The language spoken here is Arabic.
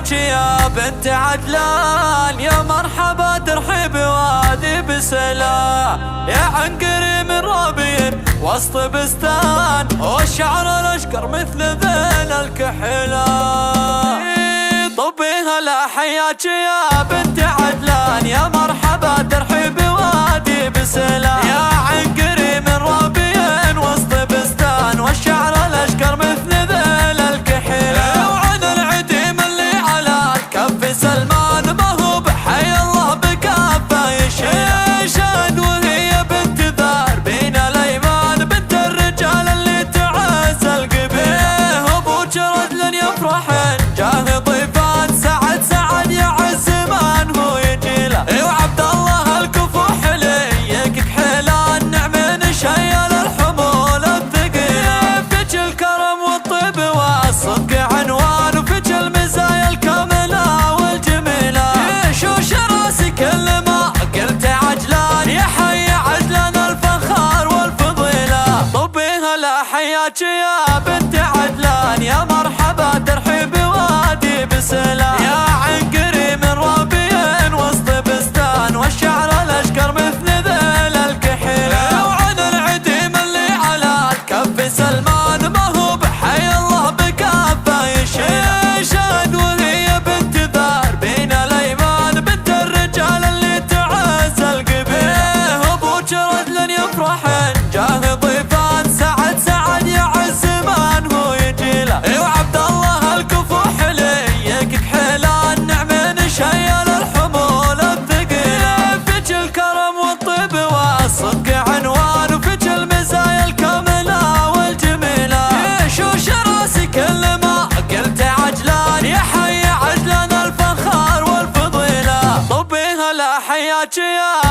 حياك يا بنت عدلان، يا مرحبا ترحب وادي بسلام، يا عنقري من ربيع وسط بستان، والشعر الاشقر مثل ذيل الكحلان. طبيها لا حياك يا بنت عدلان، يا مرحبا ترحب وادي بسلام، يا عنقري من ربيع وسط بستان، والشعر الاشقر مثل ذيل الكحلان. وعن العديم اللي على كف سلمان، ما هو بحي الله بكافه يشهد، وهي بنت ذار بين الايمان، بنت الرجال اللي تعز القبيل. ابوك رجل يفرحن جاه ضيفان، سعد سعد يعز من هو يجيله، وعبد الله الكفوح ليك كحلان، نعمين شيل الحمول الثقيله. فيك الكرم والطيب والصدق عنوان، وفيك المزايا الكامله والجميله. شوش راسي كل ما قلت عجلان، يا حي عجلان الفخار والفضيله. طبيها لا حياك يا بنت عدلان، يا مرحبا ترحب وادي بسلام، يا عنقري من ربيع وسط بستان، والشعر الاشقر مثل ذيل الكحيله. وعن العديم اللي على كف سلمان، ما هو بحي الله بكافه يشهد، وهي بنت ذار بين الايمان، بنت الرجال اللي تعز القبيل. ابوك رجل يفرحن جاه ضيفان، سعد سعد يعز من هو يجيله، وعبد الله الكفوح ليك كحلان، نعمين شيل الحمول الثقيله. فيك الكرم والطيب والصدق عنوان، وفيك المزايا الكامله والجميله. شوش راسي كل ما قلت عجلان، يا حي عجلان الفخار والفضيله. طبيها لا حياك يا